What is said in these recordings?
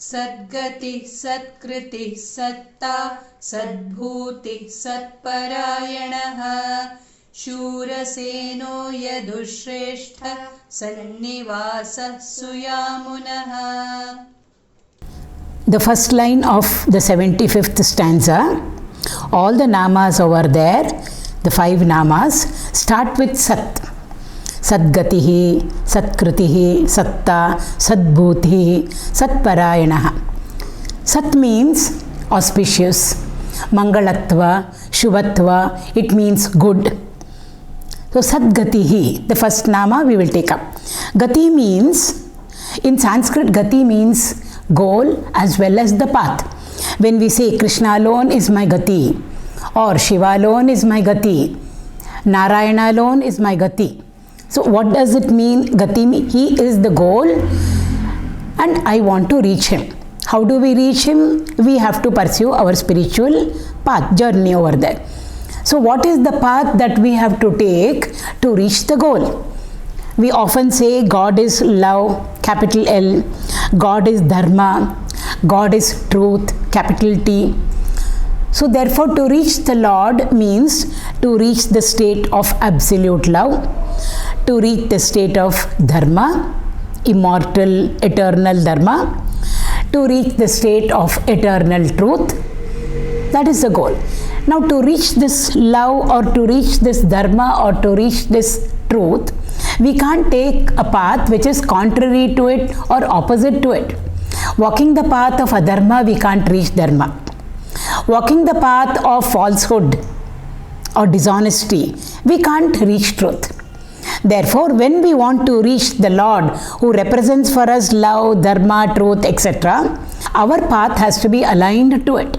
sadgatiḥ, satkṛtiḥ, sattā, sadbhūtiḥ, satparāyaṇaḥ, śūrasēnō yaduśrēṣṭhaḥ, sannivāsaḥ, suyāmunaḥ. The first line of the 75th stanza, all the namas over there, the 5 namas, start with sat. Sadgatiḥ, satkṛtiḥ, sattā, sadbhūtiḥ, satparāyaṇaḥ. Sat means auspicious, mangalatva, shubhatva, it means good. So sadgatiḥ, the first nama we will take up. Gati means, in Sanskrit, gati means goal as well as the path. When we say Krishna alone is my gati, or Shiva alone is my gati, Narayana alone is my gati. So what does it mean? Gati means he is the goal and I want to reach him. How do we reach him? We have to pursue our spiritual path, journey over there. So what is the path that we have to take to reach the goal? We often say God is love, capital L, God is dharma, God is truth, capital T. So therefore to reach the Lord means to reach the state of absolute love, to reach the state of dharma, immortal, eternal dharma, to reach the state of eternal truth. That is the goal. Now to reach this love or to reach this dharma or to reach this truth, we can't take a path which is contrary to it or opposite to it. Walking the path of adharma, we can't reach dharma. Walking the path of falsehood or dishonesty, we can't reach truth. Therefore, when we want to reach the Lord who represents for us love, dharma, truth, etc., our path has to be aligned to it.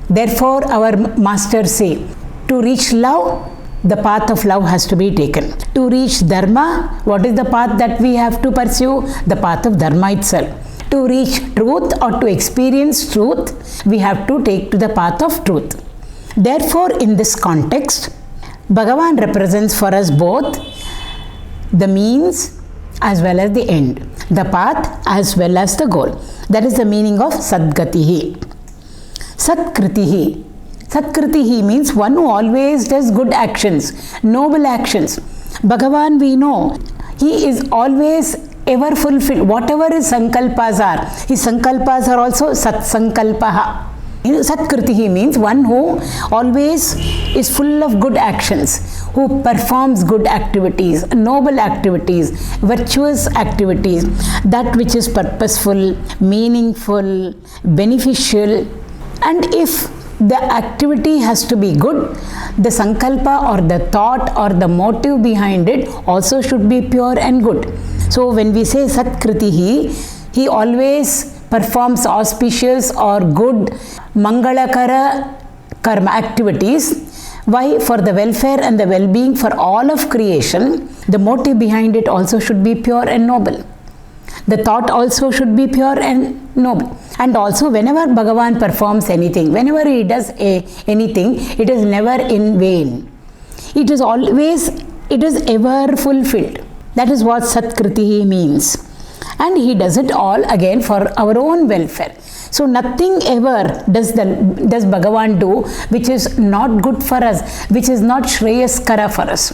Therefore, our masters say, to reach love, the path of love has to be taken. To reach dharma, what is the path that we have to pursue? The path of dharma itself. To reach truth or to experience truth, we have to take to the path of truth. Therefore, in this context, Bhagavan represents for us both the means as well as the end, the path as well as the goal. That is the meaning of sadgatiḥ. Satkṛtiḥ. Satkṛtiḥ means one who always does good actions, noble actions. Bhagavan, we know, he is always ever fulfilled. Whatever his sankalpas are, his sankalpas are also satsankalpaha. Satkṛtiḥ means one who always is full of good actions, who performs good activities, noble activities, virtuous activities, that which is purposeful, meaningful, beneficial. And if the activity has to be good, the sankalpa or the thought or the motive behind it also should be pure and good. So when we say satkṛtiḥ, he always performs auspicious or good mangalakara karma activities. Why? For the welfare and the well-being for all of creation. The motive behind it also should be pure and noble. The thought also should be pure and noble. And also whenever Bhagavan performs anything, whenever he does anything, it is never in vain. It is always, it is ever fulfilled. That is what satkṛtiḥ means. And he does it all again for our own welfare. So nothing ever does Bhagavan do which is not good for us, which is not shreyaskara for us.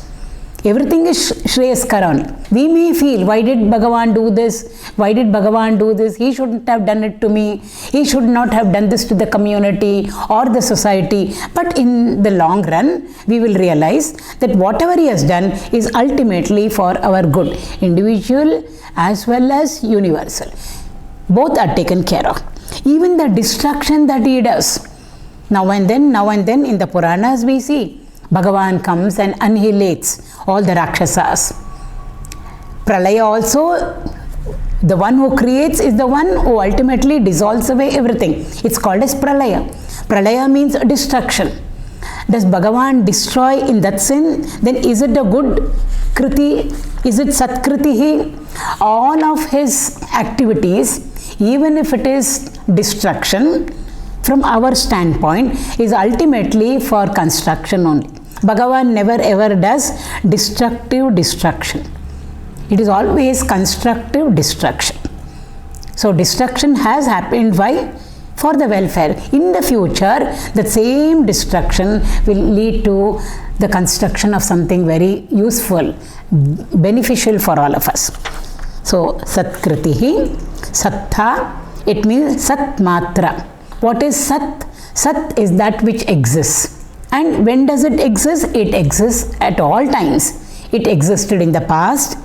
Everything is shreyaskara only. We may feel, why did Bhagavan do this? Why did Bhagavan do this? He shouldn't have done it to me. He should not have done this to the community or the society. But in the long run, we will realize that whatever he has done is ultimately for our good, individual as well as universal. Both are taken care of. Even the destruction that he does, now and then in the Puranas we see, Bhagavan comes and annihilates all the Rakshasas. Pralaya also, the one who creates is the one who ultimately dissolves away everything. It's called as Pralaya. Pralaya means destruction. Does Bhagavan destroy in that sin? Then is it a good kriti? Is it satkṛtiḥ? All of his activities, even if it is destruction, from our standpoint, is ultimately for construction only. Bhagavan never ever does destructive destruction. It is always constructive destruction. So destruction has happened. Why? For the welfare. In the future, the same destruction will lead to the construction of something very useful, beneficial for all of us. So satkṛtiḥ, sattā, it means sat matra. What is sat? Sat is that which exists. And when does it exist? It exists at all times. It existed in the past,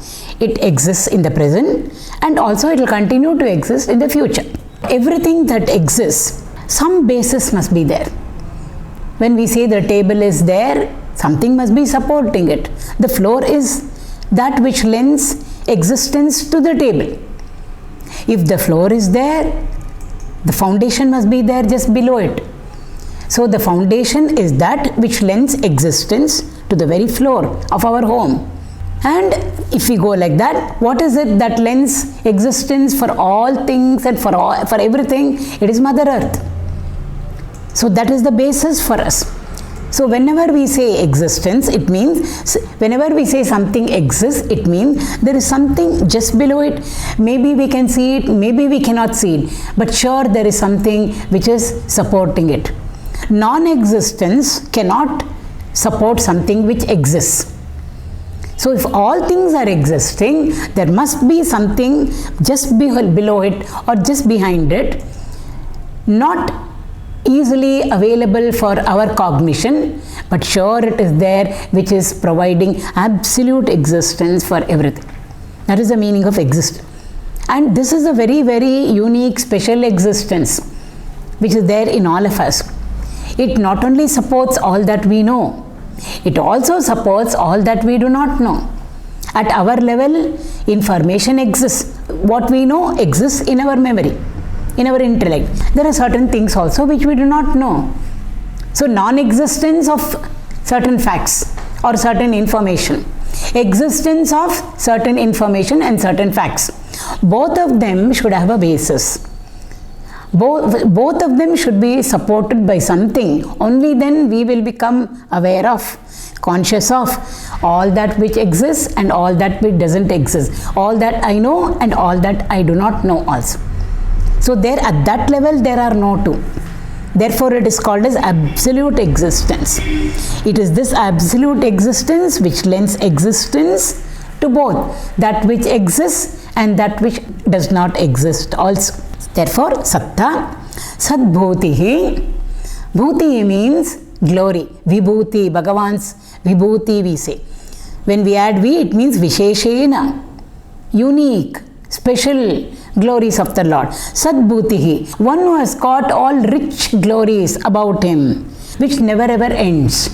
it exists in the present, and also it will continue to exist in the future. Everything that exists, some basis must be there. When we say the table is there, something must be supporting it. The floor is that which lends existence to the table. If the floor is there, the foundation must be there just below it. So the foundation is that which lends existence to the very floor of our home. And if we go like that, what is it that lends existence for all things and for everything? It is Mother Earth. So that is the basis for us. So whenever we say existence, it means, whenever we say something exists, it means there is something just below it. Maybe we can see it, maybe we cannot see it, but sure there is something which is supporting it. Non-existence cannot support something which exists. So if all things are existing, there must be something just below it or just behind it, not easily available for our cognition, but sure it is there, which is providing absolute existence for everything. That is the meaning of existence. And this is a very, very unique, special existence which is there in all of us. It not only supports all that we know, it also supports all that we do not know. At our level, information exists. What we know exists in our memory, in our intellect. There are certain things also which we do not know. So non-existence of certain facts or certain information, existence of certain information and certain facts, both of them should have a basis. Both of them should be supported by something. Only then we will become aware of, conscious of all that which exists and all that which doesn't exist. All that I know and all that I do not know also. So there, at that level, there are no two. Therefore, it is called as absolute existence. It is this absolute existence which lends existence to both that which exists and that which does not exist also. Therefore, sattā, sadbhūtiḥ. Bhūti means glory. Vibhuti, Bhagavan's vibhuti we say. When we add V, it means vishesheṇa, unique, special glories of the Lord. Sadbhūtiḥ, one who has got all rich glories about him, which never ever ends.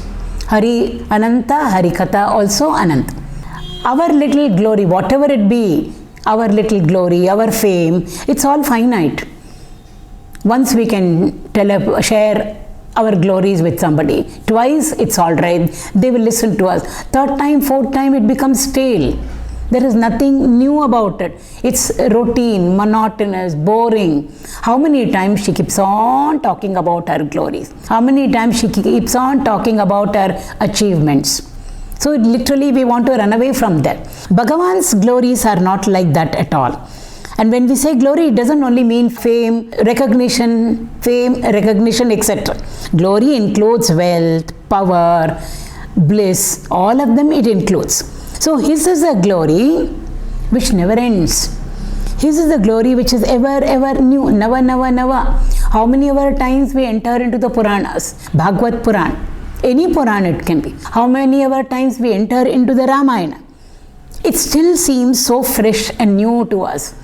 Hari Ananta, Harikatha also Ananta. Our little glory, whatever it be, our little glory, our fame, it's all finite. Once we can share our glories with somebody, twice it's all right, they will listen to us. Third time, fourth time, it becomes stale. There is nothing new about it. It's routine, monotonous, boring. How many times she keeps on talking about her glories? How many times she keeps on talking about her achievements? So literally we want to run away from that. Bhagavan's glories are not like that at all. And when we say glory, it doesn't only mean fame, recognition, etc. Glory includes wealth, power, bliss, all of them it includes. So his is a glory which never ends. His is the glory which is ever new, nava. How many ever times we enter into the Puranas, Bhagavad Puran, any Puran it can be. How many ever times we enter into the Ramayana. It still seems so fresh and new to us.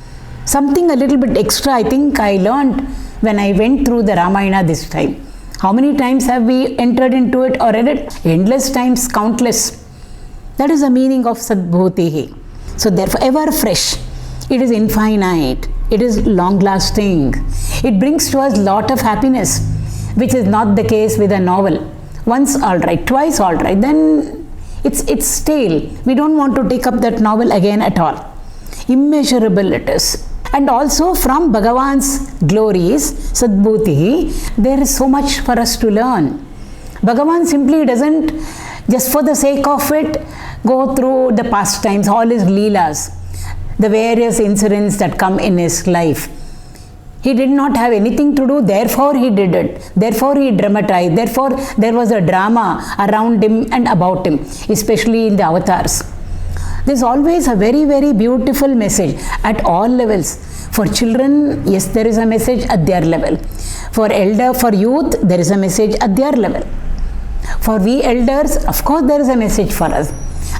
Something a little bit extra I think I learned when I went through the Ramayana this time. How many times have we entered into it or read it? Endless times, countless. That is the meaning of sadbhūtiḥ. So therefore ever fresh. It is infinite. It is long lasting. It brings to us lot of happiness, which is not the case with a novel. Once all right, twice all right, then it's stale. We don't want to take up that novel again at all. Immeasurable it is. And also from Bhagavan's glories, sadbhūtiḥ, there is so much for us to learn. Bhagavan simply doesn't, just for the sake of it, go through the pastimes, all his leelas, the various incidents that come in his life. He did not have anything to do, therefore he did it. Therefore he dramatized. Therefore there was a drama around him and about him, especially in the avatars. There's always a very, very beautiful message at all levels. For children, yes, there is a message at their level. For youth, there is a message at their level. For we elders, of course, there is a message for us.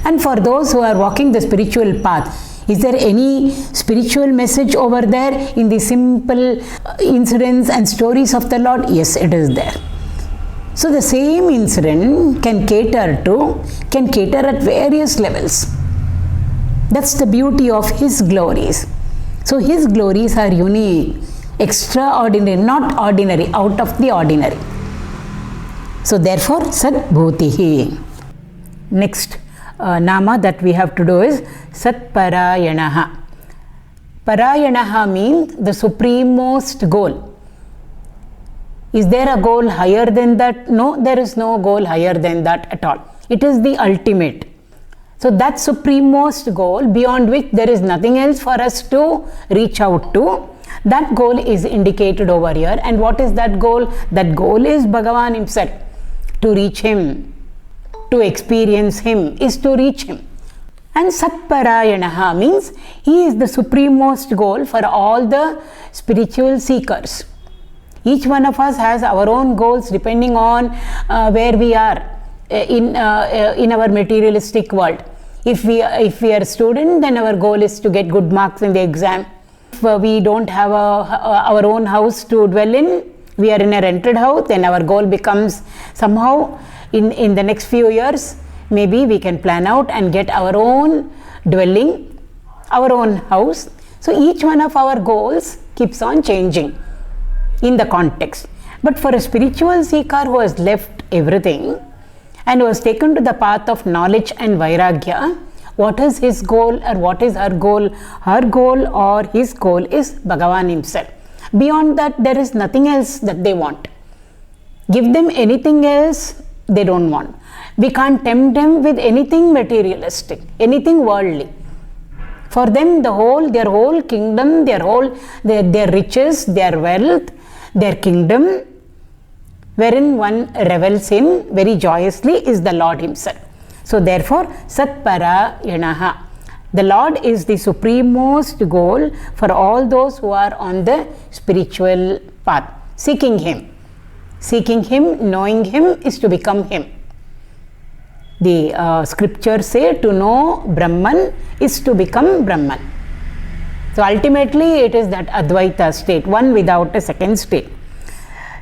And for those who are walking the spiritual path, is there any spiritual message over there in the simple incidents and stories of the Lord? Yes, it is there. So the same incident can cater at various levels. That's the beauty of His glories. So His glories are unique, extraordinary, not ordinary, out of the ordinary. So therefore, sadbhūtiḥ. Next nama that we have to do is satparāyaṇaḥ. Parāyaṇaḥ means the supremost goal. Is there a goal higher than that? No, there is no goal higher than that at all. It is the ultimate. So that supremost goal, beyond which there is nothing else for us to reach out to, that goal is indicated over here. And what is that goal? That goal is Bhagavan himself. To reach Him, to experience Him, is to reach Him. And satparāyaṇaḥ means He is the supremost goal for all the spiritual seekers. Each one of us has our own goals depending on where we are in our materialistic world. If we are a student, then our goal is to get good marks in the exam. If we don't have our own house to dwell in, we are in a rented house, then our goal becomes somehow in the next few years, maybe we can plan out and get our own dwelling, our own house. So each one of our goals keeps on changing in the context. But for a spiritual seeker who has left everything and who has taken to the path of knowledge and vairagya, what is his goal or what is her goal? Her goal or his goal is Bhagavan himself. Beyond that, there is nothing else that they want. Give them anything else, they don't want. We can't tempt them with anything materialistic, anything worldly. For them, their whole kingdom, their riches, their wealth, their kingdom, wherein one revels in very joyously, is the Lord himself. So therefore, satparāyaṇaḥ. The Lord is the supremost goal for all those who are on the spiritual path. Seeking Him. Seeking Him, knowing Him is to become Him. The scriptures say to know Brahman is to become Brahman. So ultimately it is that Advaita state, one without a second state.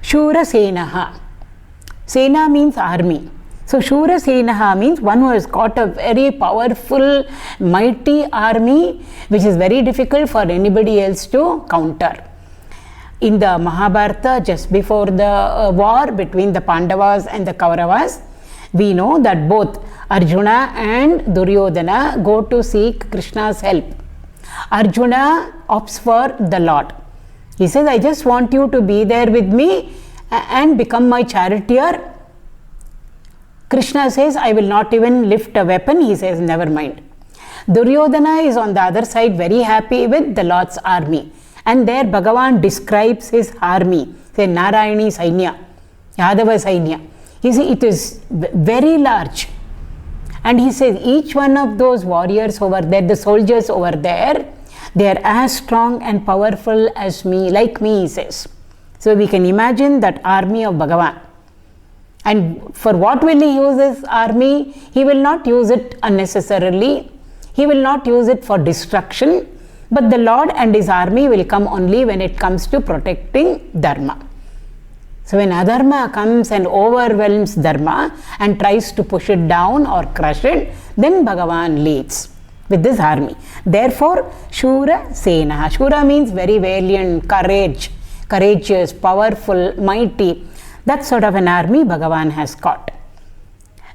śūrasēnō. Sena means army. So śūrasēnō means one who has got a very powerful, mighty army which is very difficult for anybody else to counter. In the Mahabharata, just before the war between the Pandavas and the Kauravas, we know that both Arjuna and Duryodhana go to seek Krishna's help. Arjuna opts for the Lord. He says, I just want you to be there with me and become my charioteer. Krishna says, I will not even lift a weapon. He says, never mind. Duryodhana is on the other side very happy with the Lord's army. And there Bhagavan describes his army. Say, Narayani Sainya, Yadava Sainya. You see, it is very large. And he says, each one of those warriors over there, the soldiers over there, they are as strong and powerful as me, like me, he says. So we can imagine that army of Bhagavan. And for what will he use his army? He will not use it unnecessarily. He will not use it for destruction. But the Lord and his army will come only when it comes to protecting Dharma. So when adharma comes and overwhelms Dharma and tries to push it down or crush it, then Bhagavan leads with this army. Therefore, śūrasēnō. Shura means very valiant, courageous, powerful, mighty. That sort of an army Bhagavan has got.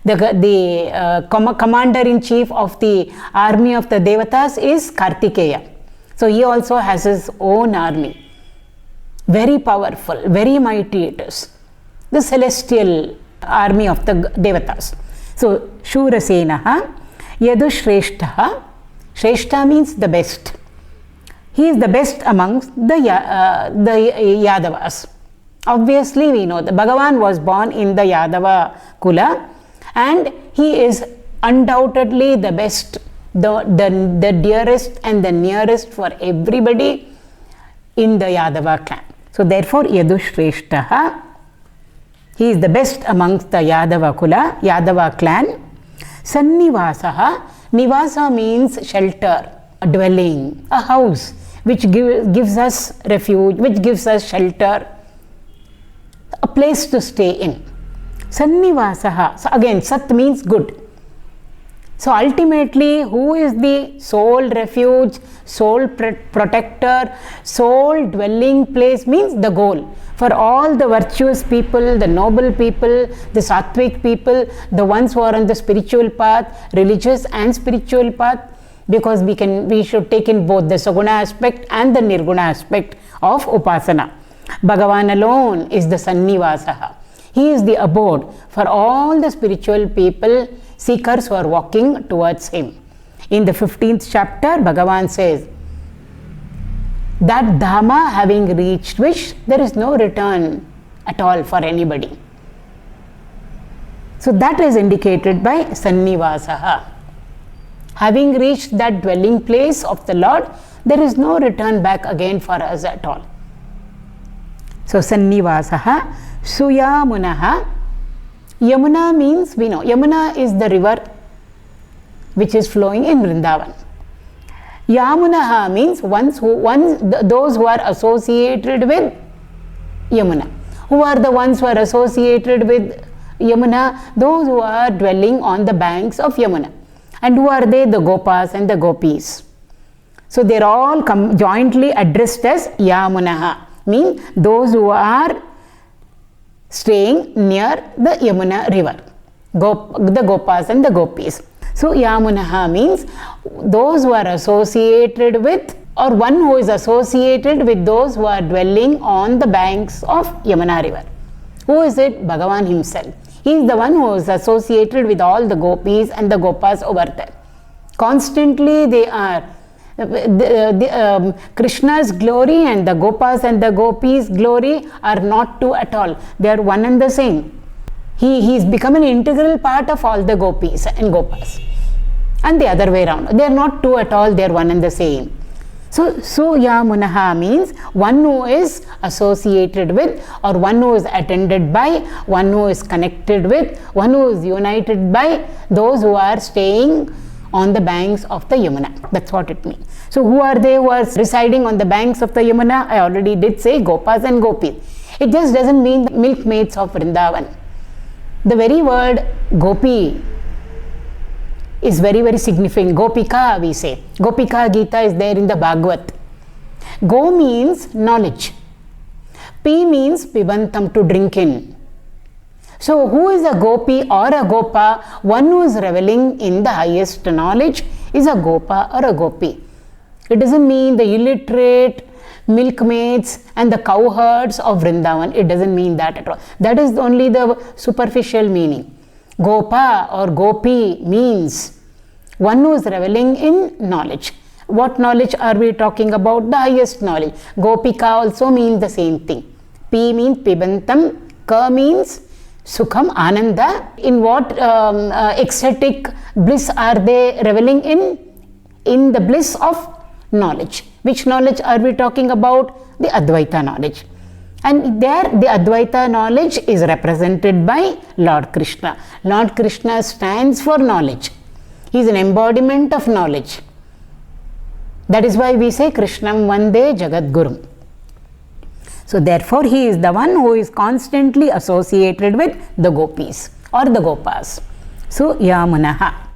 The commander-in-chief of the army of the Devatas is Kartikeya. So he also has his own army. Very powerful, very mighty it is. The celestial army of the Devatas. So, śūrasēnō, yaduśrēṣṭhaḥ. Shrestha means the best. he is the best amongst the Yadavas. Obviously, we know that Bhagavan was born in the Yadava Kula, and he is undoubtedly the best, the dearest and the nearest for everybody in the Yadava clan. So therefore, yaduśrēṣṭhaḥ, he is the best amongst the Yadava Kula, Yadava clan. Sannivāsaḥ, nivasa means shelter, a dwelling, a house, which gives us refuge, which gives us shelter, a place to stay in. Sannivāsaḥ, so again, sat means good. So ultimately, who is the sole refuge, sole protector, sole dwelling place means the goal. For all the virtuous people, the noble people, the sattvic people, the ones who are on the spiritual path, religious and spiritual path, because we should take in both the saguna aspect and the nirguna aspect of upasana. Bhagavan alone is the sannivāsaḥ. He is the abode for all the spiritual people, seekers who are walking towards him. In the 15th chapter, Bhagavan says, that Dhamma having reached which there is no return at all for anybody. So that is indicated by sannivāsaḥ. Having reached that dwelling place of the Lord, there is no return back again for us at all. So sannivāsaḥ, suyāmunaḥ. Yamuna means, we know, Yamuna is the river which is flowing in Vrindavan. Yamunaḥ means those who are associated with Yamuna. Who are the ones who are associated with Yamuna? Those who are dwelling on the banks of Yamuna. And who are they? The Gopas and the Gopis. So they are all jointly addressed as Yamunaḥ, mean those who are staying near the Yamuna river, the Gopas and the Gopis. So Yamunaḥ means those who are associated with, or one who is associated with those who are dwelling on the banks of Yamuna river. Who is it? Bhagavan himself. He is the one who is associated with all the Gopis and the Gopas over there. Constantly they are Krishna's glory and the Gopas and the Gopis' glory are not two at all. They are one and the same. He is become an integral part of all the Gopis and Gopas. And the other way around. They are not two at all, they are one and the same. So Yamunaḥ means one who is associated with, or one who is attended by, one who is connected with, one who is united by those who are staying on the banks of the Yamuna. That's what it means. So who are they who are residing on the banks of the Yamuna? I already did say Gopas and Gopis. It just doesn't mean the milkmaids of Vrindavan. The very word Gopi is very, very significant. Gopika, we say. Gopika Gita is there in the Bhagavad. Go means knowledge. Pi means pibantam, to drink in. So who is a Gopi or a Gopa? One who is reveling in the highest knowledge is a Gopa or a Gopi. It doesn't mean the illiterate milkmaids and the cowherds of Vrindavan. It doesn't mean that at all. That is only the superficial meaning. Gopa or Gopi means one who is reveling in knowledge. What knowledge are we talking about? The highest knowledge. Gopika also means the same thing. P means pibantam. Ka means sukham, ananda. In what ecstatic bliss are they reveling in? In the bliss of knowledge. Which knowledge are we talking about? The Advaita knowledge. And there the Advaita knowledge is represented by Lord Krishna. Lord Krishna stands for knowledge. He is an embodiment of knowledge. That is why we say Krishnam Vande Jagadgurum. So therefore he is the one who is constantly associated with the Gopis or the Gopas. So Yamunaḥ.